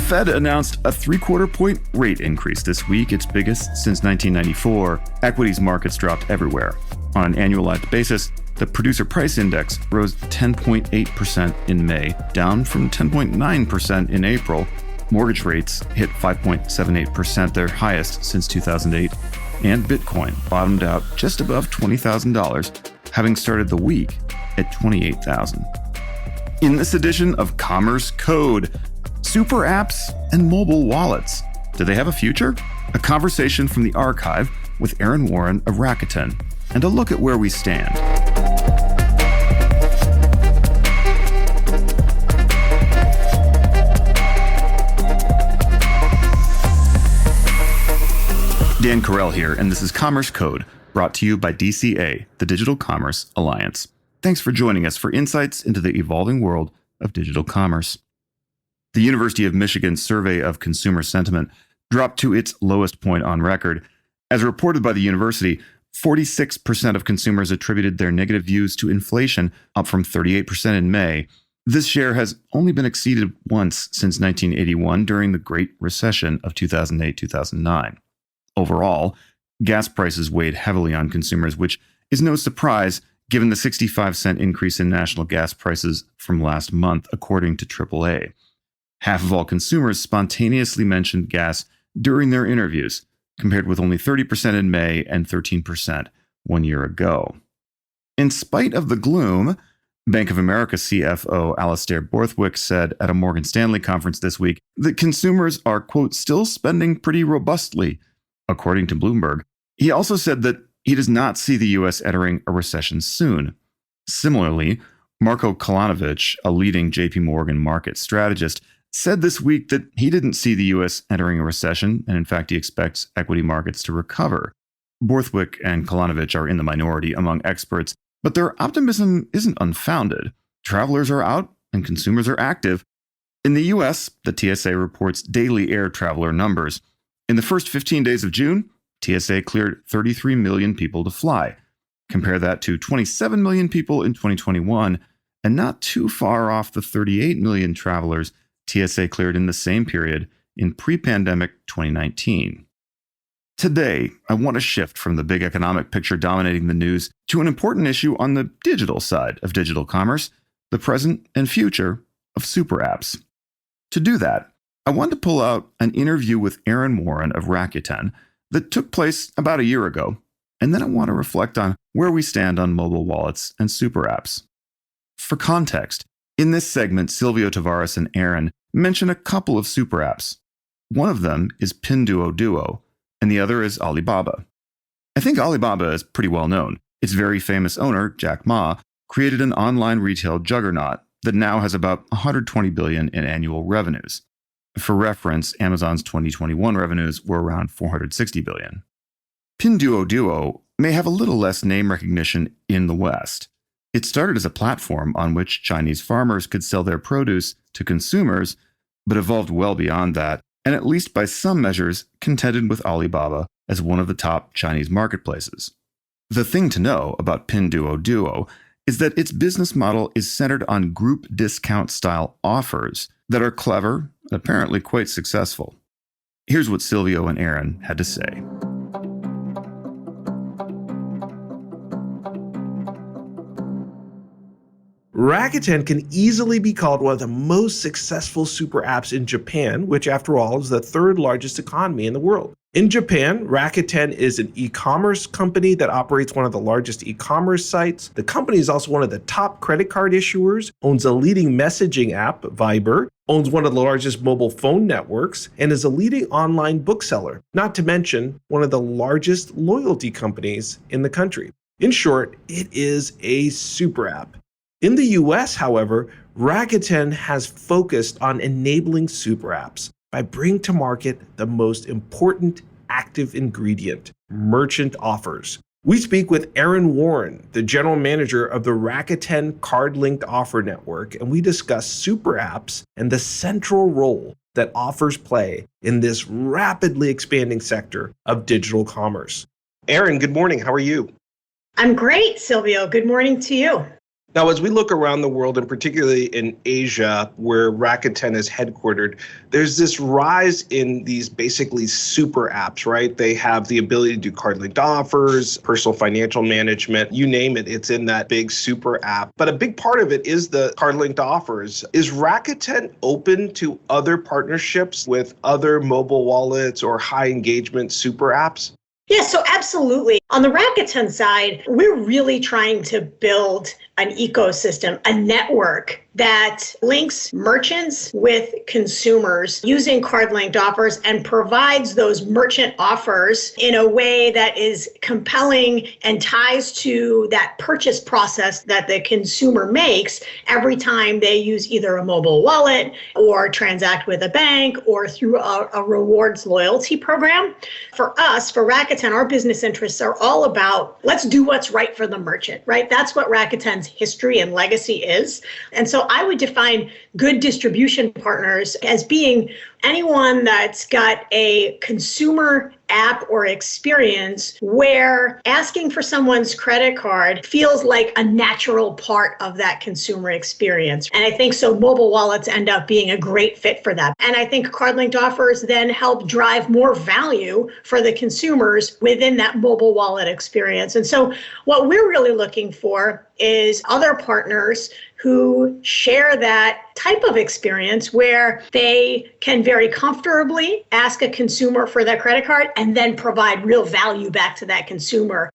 Fed announced a 3/4 point rate increase this week, its biggest since 1994. Equities markets dropped everywhere. On an annualized basis, the producer price index rose 10.8% in May, down from 10.9% in April. Mortgage rates hit 5.78%, their highest since 2008. And Bitcoin bottomed out just above $20,000, having started the week at $28,000. In this edition of Commerce Code, super apps and mobile wallets. Do they have a future? A conversation from the archive with Erin Warren of Rakuten, and a look at where we stand. Dan Currell here, and this is Commerce Code, brought to you by DCA, the Digital Commerce Alliance. Thanks for joining us for insights into the evolving world of digital commerce. The University of Michigan's survey of consumer sentiment dropped to its lowest point on record. As reported by the university, 46% of consumers attributed their negative views to inflation, up from 38% in May. This share has only been exceeded once since 1981 during the Great Recession of 2008-2009. Overall, gas prices weighed heavily on consumers, which is no surprise given the 65-cent increase in national gas prices from last month, according to AAA. Half of all consumers spontaneously mentioned gas during their interviews, compared with only 30% in May and 13% 1 year ago. In spite of the gloom, Bank of America CFO Alastair Borthwick said at a Morgan Stanley conference this week that consumers are, quote, still spending pretty robustly, according to Bloomberg. He also said that he does not see the U.S. entering a recession soon. Similarly, Marko Kolanovic, a leading JP Morgan market strategist, said this week that he didn't see the U.S. entering a recession, and in fact, he expects equity markets to recover. Borthwick and Kolanovic are in the minority among experts, but their optimism isn't unfounded. Travelers are out and consumers are active. In the U.S., the TSA reports daily air traveler numbers. In the first 15 days of June, TSA cleared 33 million people to fly. Compare that to 27 million people in 2021, and not too far off the 38 million travelers TSA cleared in the same period in pre-pandemic 2019. Today, I want to shift from the big economic picture dominating the news to an important issue on the digital side of digital commerce, the present and future of super apps. To do that, I want to pull out an interview with Erin Warren of Rakuten that took place about a year ago, and then I want to reflect on where we stand on mobile wallets and super apps. For context, in this segment, Silvio Tavares and Erin mention a couple of super apps. One of them is Pinduoduo, and the other is Alibaba. I think Alibaba is pretty well known. Its very famous owner, Jack Ma, created an online retail juggernaut that now has about $120 billion in annual revenues. For reference, Amazon's 2021 revenues were around $460 billion. Pinduoduo may have a little less name recognition in the West. It started as a platform on which Chinese farmers could sell their produce to consumers, but evolved well beyond that, and at least by some measures contended with Alibaba as one of the top Chinese marketplaces. The thing to know about Pinduoduo is that its business model is centered on group discount-style offers that are clever and apparently quite successful. Here's what Silvio and Erin had to say. Rakuten can easily be called one of the most successful super apps in Japan, which after all is the third largest economy in the world. In Japan, Rakuten is an e-commerce company that operates one of the largest e-commerce sites. The company is also one of the top credit card issuers, owns a leading messaging app, Viber, owns one of the largest mobile phone networks, and is a leading online bookseller, not to mention one of the largest loyalty companies in the country. In short, it is a super app. In the US, however, Rakuten has focused on enabling super apps by bringing to market the most important active ingredient, merchant offers. We speak with Erin Warren, the general manager of the Rakuten CardLinx offer network, and we discuss super apps and the central role that offers play in this rapidly expanding sector of digital commerce. Erin, good morning. How are you? I'm great, Silvio. Good morning to you. Now, as we look around the world, and particularly in Asia, where Rakuten is headquartered, there's this rise in these basically super apps, right? They have the ability to do card-linked offers, personal financial management, you name it, it's in that big super app. But a big part of it is the card-linked offers. Is Rakuten open to other partnerships with other mobile wallets or high engagement super apps? Yeah, so absolutely. On the Rakuten side, we're really trying to build an ecosystem, a network that links merchants with consumers using card-linked offers and provides those merchant offers in a way that is compelling and ties to that purchase process that the consumer makes every time they use either a mobile wallet or transact with a bank or through a rewards loyalty program. For us, for Rakuten, our business interests are all about let's do what's right for the merchant, right? That's what Rakuten's history and legacy is. And so I would define good distribution partners as being anyone that's got a consumer app or experience where asking for someone's credit card feels like a natural part of that consumer experience. And I think so mobile wallets end up being a great fit for that. And I think card-linked offers then help drive more value for the consumers within that mobile wallet experience. And so what we're really looking for is other partners who share that type of experience where they can very comfortably ask a consumer for their credit card and then provide real value back to that consumer.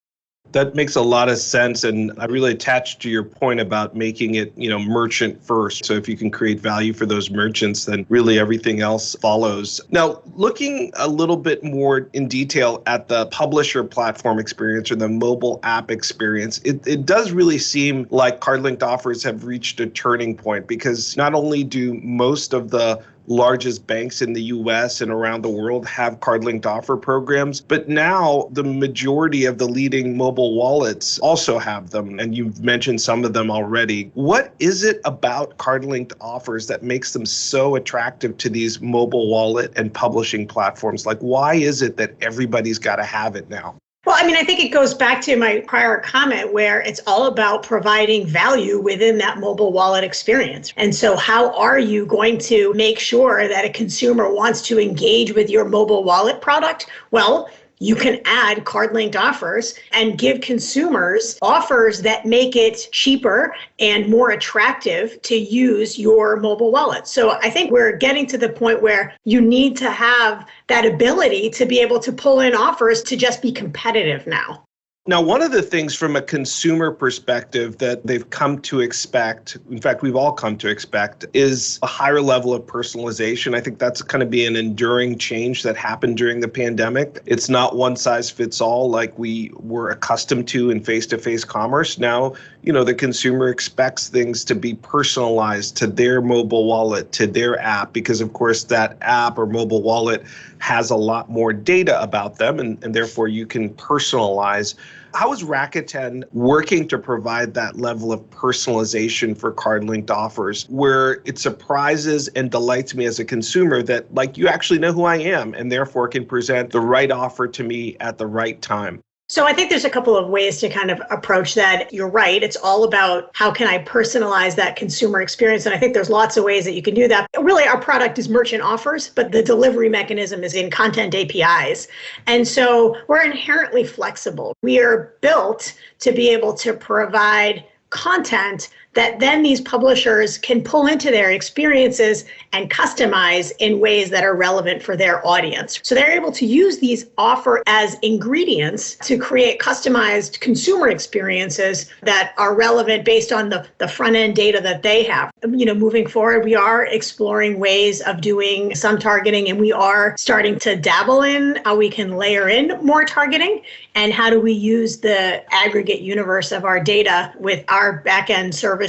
That makes a lot of sense, and I really attached to your point about making it, merchant first. So if you can create value for those merchants, then really everything else follows. Now, looking a little bit more in detail at the publisher platform experience or the mobile app experience, it does really seem like card-linked offers have reached a turning point, because not only do most of the largest banks in the US and around the world have card-linked offer programs, but now the majority of the leading mobile wallets also have them, and you've mentioned some of them already. What is it about card-linked offers that makes them so attractive to these mobile wallet and publishing platforms? Like, why is it that everybody's got to have it now? Well, I think it goes back to my prior comment where it's all about providing value within that mobile wallet experience. And so how are you going to make sure that a consumer wants to engage with your mobile wallet product? Well, you can add card-linked offers and give consumers offers that make it cheaper and more attractive to use your mobile wallet. So I think we're getting to the point where you need to have that ability to be able to pull in offers to just be competitive now. Now, one of the things from a consumer perspective that they've come to expect, in fact, we've all come to expect, is a higher level of personalization. I think that's going to be an enduring change that happened during the pandemic. It's not one size fits all like we were accustomed to in face-to-face commerce. Now, the consumer expects things to be personalized to their mobile wallet, to their app, because of course that app or mobile wallet has a lot more data about them, and therefore you can personalize. How is Rakuten working to provide that level of personalization for card-linked offers where it surprises and delights me as a consumer that, you actually know who I am and therefore can present the right offer to me at the right time? So I think there's a couple of ways to kind of approach that. You're right. It's all about how can I personalize that consumer experience? And I think there's lots of ways that you can do that. Really, our product is merchant offers, but the delivery mechanism is in content APIs. And so we're inherently flexible. We are built to be able to provide content that then these publishers can pull into their experiences and customize in ways that are relevant for their audience. So they're able to use these offer as ingredients to create customized consumer experiences that are relevant based on the front end data that they have. Moving forward, we are exploring ways of doing some targeting, and we are starting to dabble in how we can layer in more targeting and how do we use the aggregate universe of our data with our back-end services,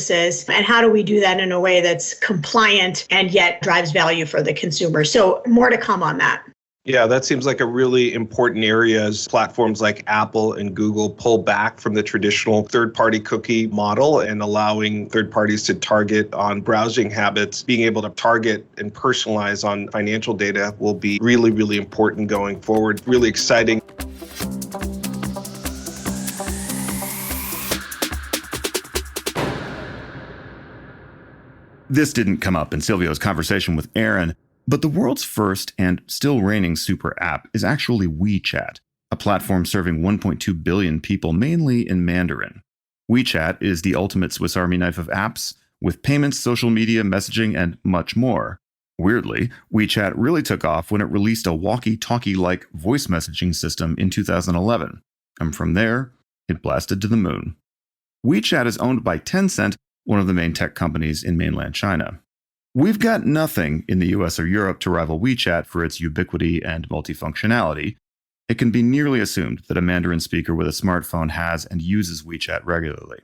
and how do we do that in a way that's compliant and yet drives value for the consumer. So more to come on that. Yeah, that seems like a really important area as platforms like Apple and Google pull back from the traditional third-party cookie model and allowing third parties to target on browsing habits. Being able to target and personalize on financial data will be really, really important going forward. Really exciting. This didn't come up in Silvio's conversation with Erin, but the world's first and still reigning super app is actually WeChat, a platform serving 1.2 billion people mainly in Mandarin. WeChat is the ultimate Swiss Army knife of apps, with payments, social media, messaging, and much more. Weirdly, WeChat really took off when it released a walkie-talkie-like voice messaging system in 2011, and from there, it blasted to the moon. WeChat is owned by Tencent, one of the main tech companies in mainland China. We've got nothing in the US or Europe to rival WeChat for its ubiquity and multifunctionality. It can be nearly assumed that a Mandarin speaker with a smartphone has and uses WeChat regularly.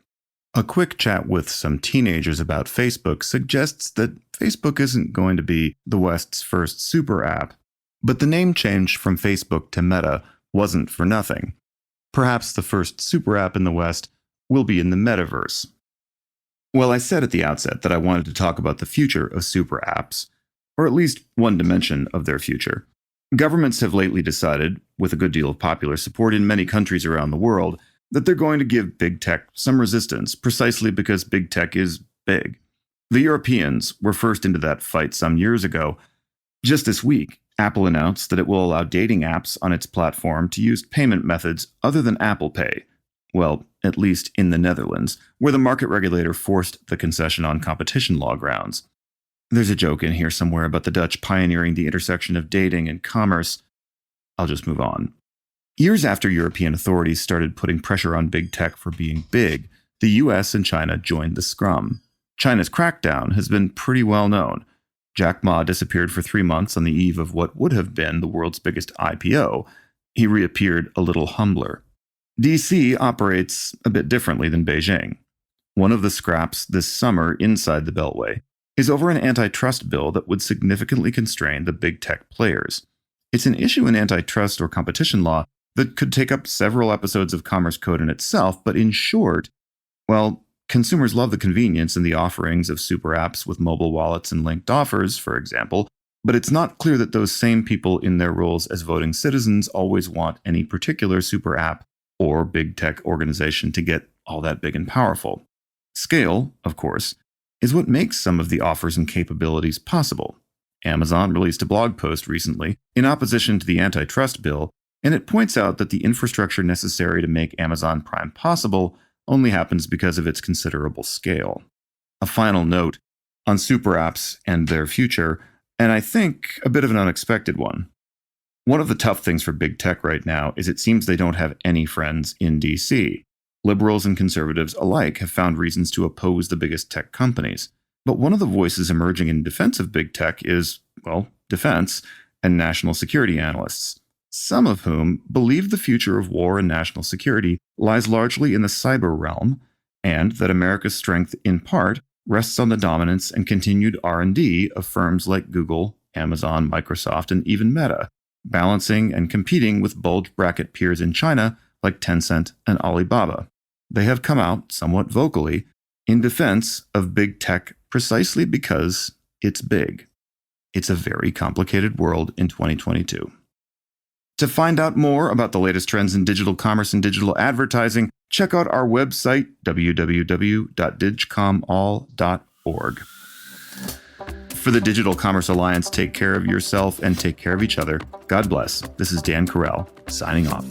A quick chat with some teenagers about Facebook suggests that Facebook isn't going to be the West's first super app, but the name change from Facebook to Meta wasn't for nothing. Perhaps the first super app in the West will be in the metaverse. Well, I said at the outset that I wanted to talk about the future of super apps, or at least one dimension of their future. Governments have lately decided, with a good deal of popular support in many countries around the world, that they're going to give big tech some resistance precisely because big tech is big. The Europeans were first into that fight some years ago. Just this week, Apple announced that it will allow dating apps on its platform to use payment methods other than Apple Pay. Well, at least in the Netherlands, where the market regulator forced the concession on competition law grounds. There's a joke in here somewhere about the Dutch pioneering the intersection of dating and commerce. I'll just move on. Years after European authorities started putting pressure on big tech for being big, the US and China joined the scrum. China's crackdown has been pretty well known. Jack Ma disappeared for 3 months on the eve of what would have been the world's biggest IPO. He reappeared a little humbler. DC operates a bit differently than Beijing. One of the scraps this summer inside the Beltway is over an antitrust bill that would significantly constrain the big tech players. It's an issue in antitrust or competition law that could take up several episodes of Commerce Code in itself, but in short, well, consumers love the convenience and the offerings of super apps with mobile wallets and linked offers, for example, but it's not clear that those same people in their roles as voting citizens always want any particular super app or big tech organization to get all that big and powerful. Scale, of course, is what makes some of the offers and capabilities possible. Amazon released a blog post recently in opposition to the antitrust bill, and it points out that the infrastructure necessary to make Amazon Prime possible only happens because of its considerable scale. A final note on super apps and their future, and I think a bit of an unexpected one. One of the tough things for big tech right now is it seems they don't have any friends in DC. Liberals and conservatives alike have found reasons to oppose the biggest tech companies. But one of the voices emerging in defense of big tech is, well, defense and national security analysts, some of whom believe the future of war and national security lies largely in the cyber realm, and that America's strength, in part, rests on the dominance and continued R&D of firms like Google, Amazon, Microsoft, and even Meta, balancing and competing with bulge bracket peers in China like Tencent and Alibaba. They have come out somewhat vocally in defense of big tech precisely because it's big. It's a very complicated world in 2022. To find out more about the latest trends in digital commerce and digital advertising, check out our website, www.digcomall.org. For the Digital Commerce Alliance, take care of yourself and take care of each other. God bless. This is Dan Currell, signing off.